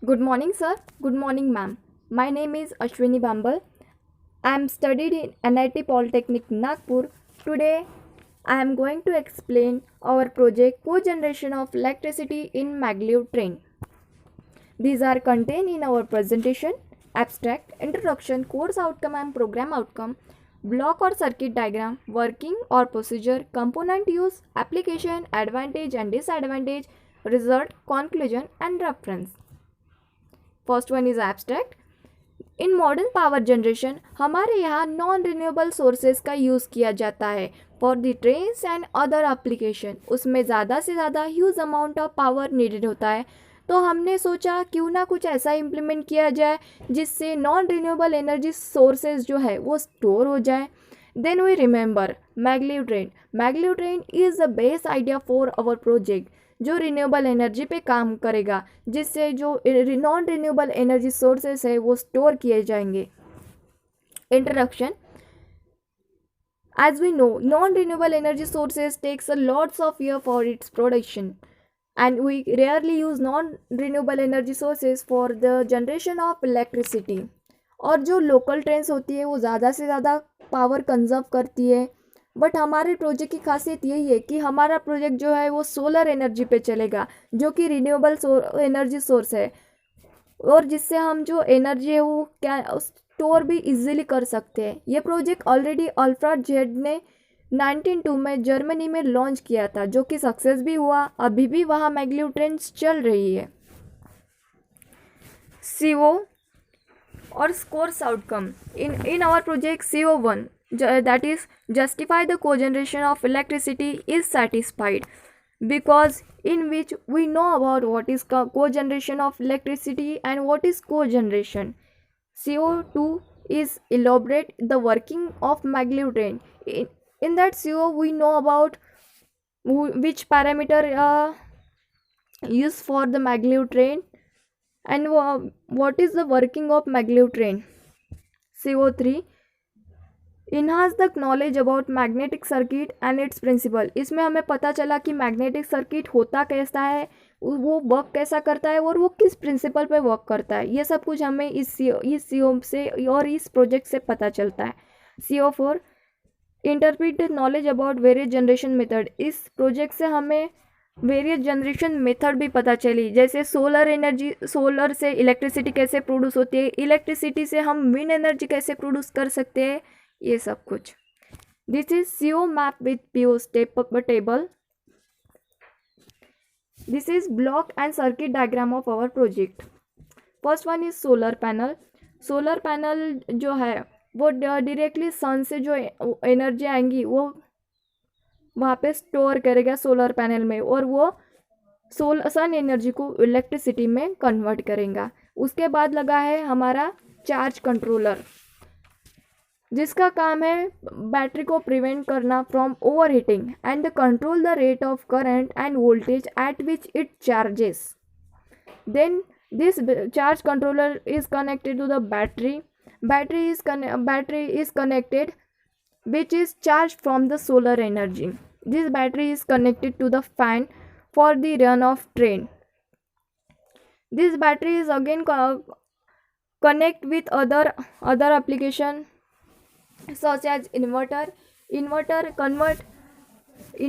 Good morning, sir. Good morning, ma'am. My name is Ashwini Bambal. I am studied in NIT Polytechnic Nagpur. Today, I am going to explain our project cogeneration of electricity in maglev train. These are contained in our presentation: abstract, introduction, course outcome and program outcome, block or circuit diagram, working or procedure, component use, application, advantage and disadvantage, result, conclusion and reference. First one is abstract. In modern power generation हमारे यहाँ non renewable sources का use किया जाता है for the trains and other application. उसमें ज़्यादा से ज़्यादा huge amount of power needed होता है. तो हमने सोचा क्यों ना कुछ ऐसा इम्प्लीमेंट किया जाए जिससे नॉन रिन्यूएबल एनर्जी सोर्सेज जो है वो स्टोर हो जाए. Then we remember maglev train. Maglev train is the best idea for our project जो रिन्यूएबल एनर्जी पे काम करेगा, जिससे जो नॉन रिन्यूएबल एनर्जी सोर्सेस है वो स्टोर किए जाएंगे. Introduction. As we know, non-renewable energy sources takes a lots of year for its production, and we rarely use non-renewable energy sources for the generation of electricity. और जो local trains होती है वो ज़्यादा से ज़्यादा पावर कंजर्व करती है. बट हमारे प्रोजेक्ट की खासियत यही है कि हमारा प्रोजेक्ट जो है वो सोलर एनर्जी पे चलेगा, जो कि रिन्यूएबल एनर्जी सोर्स है, और जिससे हम जो एनर्जी है वो क्या स्टोर भी इजीली कर सकते हैं. ये प्रोजेक्ट ऑलरेडी अल्फ्रा जेड ने 1902 में जर्मनी में लॉन्च किया था, जो कि सक्सेस भी हुआ. अभी भी वहाँ मैग्लेव ट्रेन्स चल रही है. CO or scores outcome in our project CO1, that is justify the cogeneration of electricity, is satisfied because in which we know about what is cogeneration of electricity and what is cogeneration. CO2 is elaborate the working of maglev train. In that CO we know about which parameter used for the maglev train and what is the working of maglev train. CO3 enhance the knowledge about magnetic circuit and its principle. इसमें हमें पता चला कि magnetic circuit होता कैसा है, वो work कैसा करता है और वो किस प्रिंसिपल पे वर्क करता है. ये सब कुछ हमें इस CO से और इस प्रोजेक्ट से पता चलता है. CO4 interpret knowledge about various generation method. इस प्रोजेक्ट से हमें वेरियस जनरेशन मेथड भी पता चली, जैसे सोलर एनर्जी, सोलर से इलेक्ट्रिसिटी कैसे प्रोड्यूस होती है, इलेक्ट्रिसिटी से हम विंड एनर्जी कैसे प्रोड्यूस कर सकते हैं, ये सब कुछ. This is CO map with PO table. This is block and circuit diagram of our project. First one is solar panel. Solar panel जो है वो डायरेक्टली सन से जो एनर्जी आएंगी वो वहाँ पे स्टोर करेगा सोलर पैनल में, और वो सन एनर्जी को इलेक्ट्रिसिटी में कन्वर्ट करेगा. उसके बाद लगा है हमारा चार्ज कंट्रोलर, जिसका काम है बैटरी को प्रिवेंट करना from overheating and control the rate of current and voltage at which it charges. Then this charge controller is connected to the battery. Battery is connected, which is charged from the solar energy. This battery is connected to the fan for the run of train. This battery is again connect with other application such as inverter.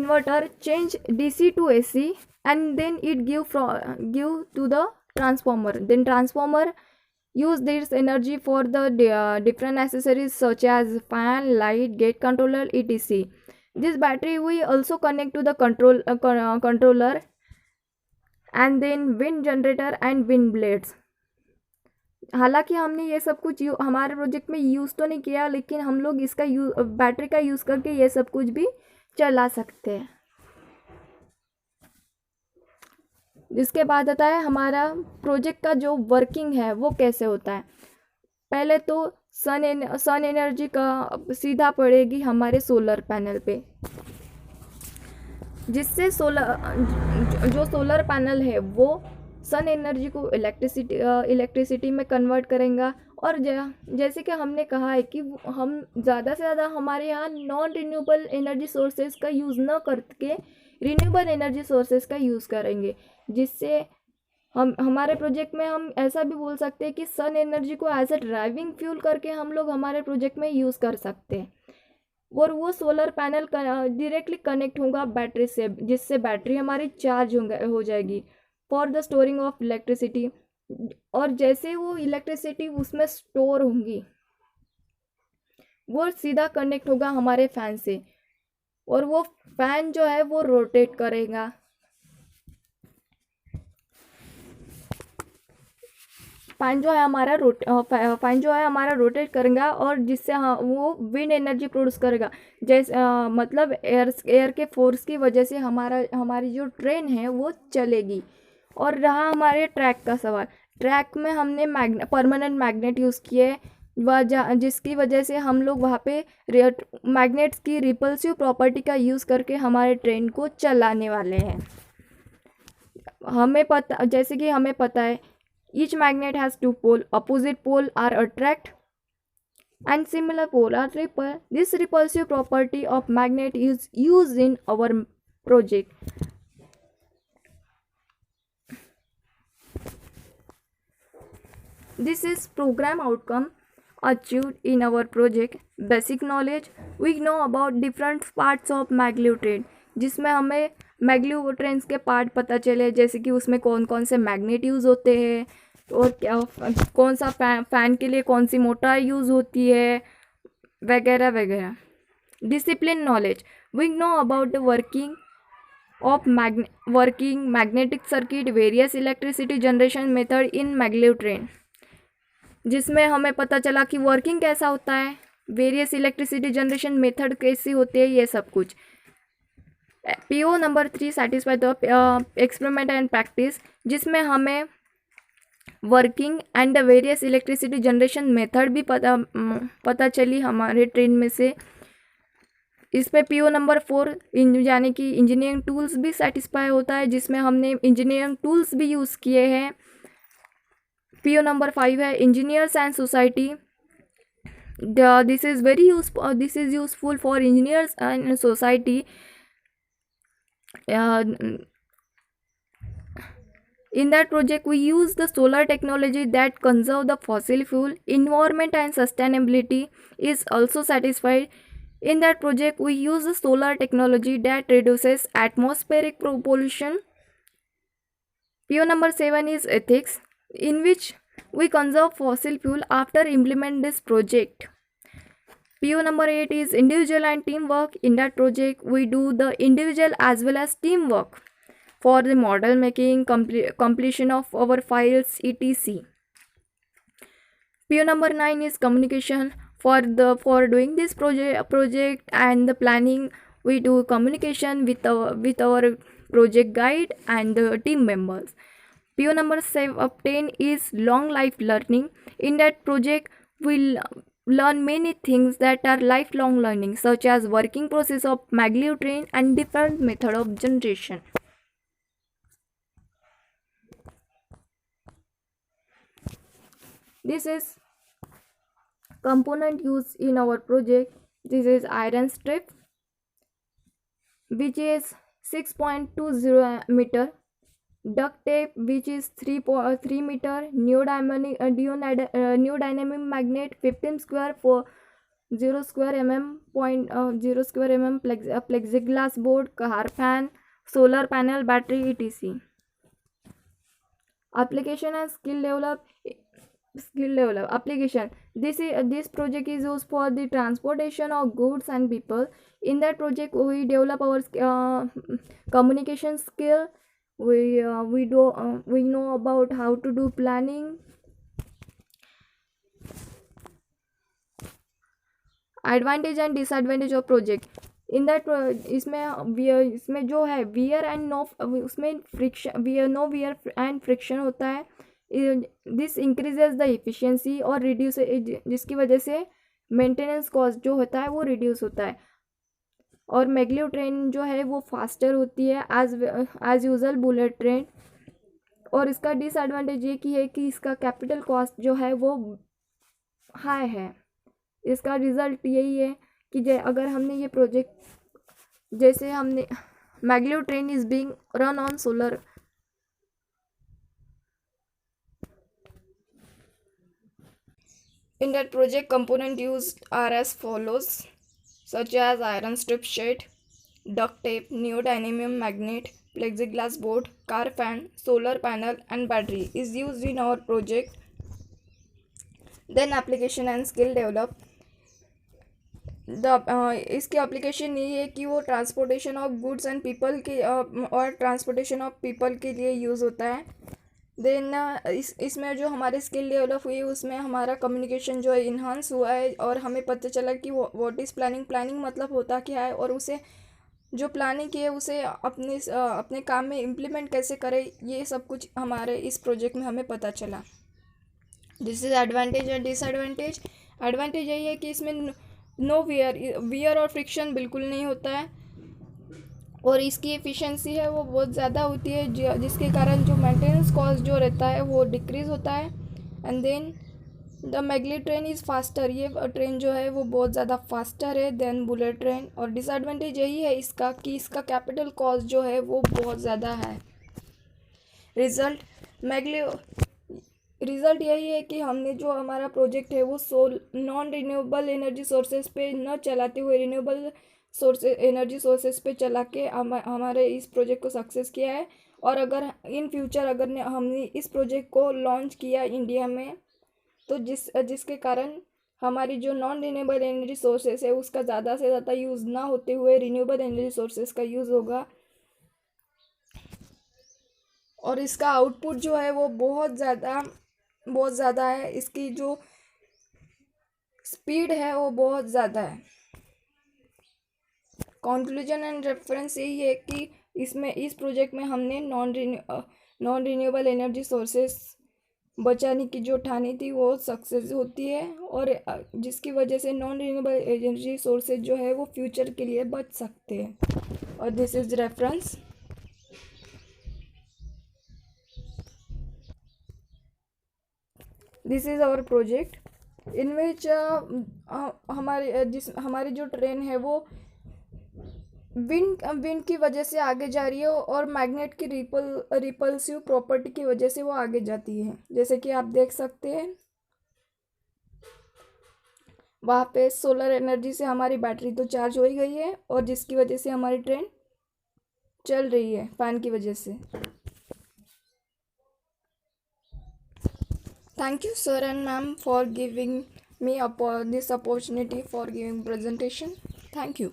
Inverter change DC to AC, and then it give to the transformer. Then transformer use this energy for the different accessories such as fan, light, gate controller, etc. This battery we also connect to the controller, and then wind generator and wind blades. हालांकि हमने ये सब कुछ हमारे project में use तो नहीं किया, लेकिन हम लोग इसका बैटरी का यूज़ करके ये सब कुछ भी चला सकते हैं. जिसके बाद आता है हमारा प्रोजेक्ट का जो वर्किंग है वो कैसे होता है. पहले तो सन एनर्जी का सीधा पड़ेगी हमारे सोलर पैनल पे, जिससे जो सोलर पैनल है वो सन एनर्जी को इलेक्ट्रिसिटी में कन्वर्ट करेगा. और जैसे कि हमने कहा है कि हम ज़्यादा से ज़्यादा हमारे यहाँ नॉन रिन्यूएबल एनर्जी सोर्सेज का यूज़ न करके रिन्यूएबल एनर्जी सोर्सेज का यूज़ करेंगे, जिससे हम हमारे प्रोजेक्ट में हम ऐसा भी बोल सकते हैं कि सन एनर्जी को एज अ ड्राइविंग फ्यूल करके हम लोग हमारे प्रोजेक्ट में यूज़ कर सकते हैं। और वो सोलर पैनल डायरेक्टली कनेक्ट होगा बैटरी से, जिससे बैटरी हमारी चार्ज हो जाएगी for the storing of electricity. और जैसे वो इलेक्ट्रिसिटी उसमें स्टोर होंगी वो सीधा कनेक्ट होगा हमारे फैन से, और वो फैन जो है वो रोटेट करेगा। फैन जो है हमारा फैन जो है हमारा रोटेट करेगा, और जिससे वो विंड एनर्जी प्रोड्यूस करेगा। जैसे मतलब एयर के फोर्स की वजह से हमारी जो ट्रेन है वो चलेगी। और रहा हमारे ट्रैक का सवाल, ट्रैक में हमने परमानेंट मैग्नेट यूज़ किए, जिसकी वजह से हम लोग वहाँ पे मैग्नेट्स की रिपल्सिव प्रॉपर्टी का यूज़ करके हमारे ट्रेन को चलाने वाले हैं। जैसे कि हमें पता है each magnet has two poles, opposite pole are attract and similar pole are repel. This repulsive property of magnet is used in our project. This is program outcome achieved in our project. Basic knowledge, we know about different parts of maglev train, जिसमें हमें maglev train के part पता चले, जैसे कि उसमें कौन कौन से मैग्नेट यूज़ होते हैं, और क्या कौन सा फैन के लिए कौन सी मोटर यूज़ होती है, वगैरह वगैरह। Discipline knowledge, we know about the working magnetic circuit, various electricity generation method in maglev train, जिसमें हमें पता चला कि वर्किंग कैसा होता है, वेरियस इलेक्ट्रिसिटी जनरेशन मेथड कैसी होती है, ये सब कुछ। PO number 3 satisfy the experiment and practice, जिसमें हमें working and the various electricity generation method भी पता चली हमारे ट्रेन में से। इसमें PO नंबर 4 यानी कि इंजीनियरिंग टूल्स भी सेटिस्फाई होता है, जिसमें हमने इंजीनियरिंग टूल्स भी यूज़ किए हैं। PO नंबर 5 है engineers and society, this is useful for engineers and society. In that project, we use the solar technology that conserve the fossil fuel. Environment and sustainability is also satisfied. In that project, we use the solar technology that reduces atmospheric pollution. PO number 7 is ethics, in which we conserve fossil fuel after implement this project. PO number 8 is individual and teamwork. In that project, we do the individual as well as teamwork for the model making, completion of our files, etc. PO number 9 is communication. For doing this project and the planning, we do communication with our project guide and the team members. PO number 10 is long life learning. In that project, we learn many things that are lifelong learning, such as working process of maglev train and different method of generation. This is component used in our project. This is iron strip, which is 6.20 meter, duct tape, which is 3 meter, new dynamic magnet 15 square for 0 square mm, 0 square mm plexiglass board, car fan, solar panel, battery, etc. Application and skill develop application. This project is used for the transportation of goods and people. In that project, we develop our communication skill. We know about how to do planning. Advantage and disadvantage of project. In that इसमें जो है wear and no, उसमें friction no wear and friction होता है। This increases the efficiency और reduce, जिसकी वजह से मेंटेनेंस कॉस्ट जो होता है वो रिड्यूस होता है। और मैग्लेव ट्रेन जो है वो फास्टर होती है एज यूजल बुलेट ट्रेन। और इसका डिसएडवांटेज ये की है कि इसका कैपिटल कॉस्ट जो है वो हाई है। इसका रिज़ल्ट यही है कि अगर हमने ये प्रोजेक्ट, जैसे हमने maglev train is being run on solar, In that project, component used are as follows, such as iron strip sheet, duct tape, neodymium magnet, plexiglass board, car fan, solar panel, and battery is used in our project. Then application and skill develop. इसकी application ये है कि वो transportation of goods and people के और transportation of people के लिए use होता है. देन इसमें जो हमारे स्किल डेवलप हुई है उसमें हमारा कम्युनिकेशन जो है इन्हांस हुआ है और हमें पता चला कि व्हाट इज़ प्लानिंग मतलब होता क्या है और उसे जो प्लानिंग की है उसे अपने काम में इम्प्लीमेंट कैसे करें, ये सब कुछ हमारे इस प्रोजेक्ट में हमें पता चला. This is advantage and disadvantage. Advantage यही है कि इसमें नो वियर और फ्रिक्शन बिल्कुल नहीं होता है और इसकी एफिशिएंसी है वो बहुत ज़्यादा होती है, जिसके कारण जो मेंटेनेंस कॉस्ट जो रहता है वो डिक्रीज़ होता है. And then the maglev train is faster. ये ट्रेन जो है वो बहुत ज़्यादा फास्टर है देन बुलेट ट्रेन. और डिसएडवांटेज यही है इसका कि इसका कैपिटल कॉस्ट जो है वो बहुत ज़्यादा है. रिज़ल्ट यही है कि हमने जो हमारा प्रोजेक्ट है वो नॉन रिन्यूएबल एनर्जी सोर्सेज पे न चलाते हुए रिन्यूएबल एनर्जी सोर्सेज पे चला के हमारे इस प्रोजेक्ट को सक्सेस किया है. और अगर इन फ्यूचर अगर हमने इस प्रोजेक्ट को लॉन्च किया इंडिया में तो जिसके कारण हमारी जो नॉन रिन्यूएबल एनर्जी सोर्सेज है उसका ज़्यादा से ज़्यादा यूज़ ना होते हुए रिन्यूएबल एनर्जी सोर्सेज का यूज़ होगा और इसका आउटपुट जो है वो बहुत ज़्यादा है. इसकी जो स्पीड है वो बहुत ज़्यादा है. कंक्लूजन एंड रेफरेंस यही है कि इस प्रोजेक्ट में हमने नॉन रिन्यूएबल एनर्जी सोर्सेस बचाने की जो ठानी थी वो सक्सेस होती है और जिसकी वजह से नॉन रिन्यूएबल एनर्जी सोर्सेज जो है वो फ्यूचर के लिए बच सकते हैं. और this is reference. This is our project in which हमारी जो ट्रेन है वो विंड की वजह से आगे जा रही है और मैग्नेट की रिपल्सिव प्रॉपर्टी की वजह से वो आगे जाती है. जैसे कि आप देख सकते हैं वहाँ पे सोलर एनर्जी से हमारी बैटरी तो चार्ज हो ही गई है और जिसकी वजह से हमारी ट्रेन चल रही है फैन की वजह से. Thank you, sir and ma'am, for giving me this opportunity for giving presentation. Thank you.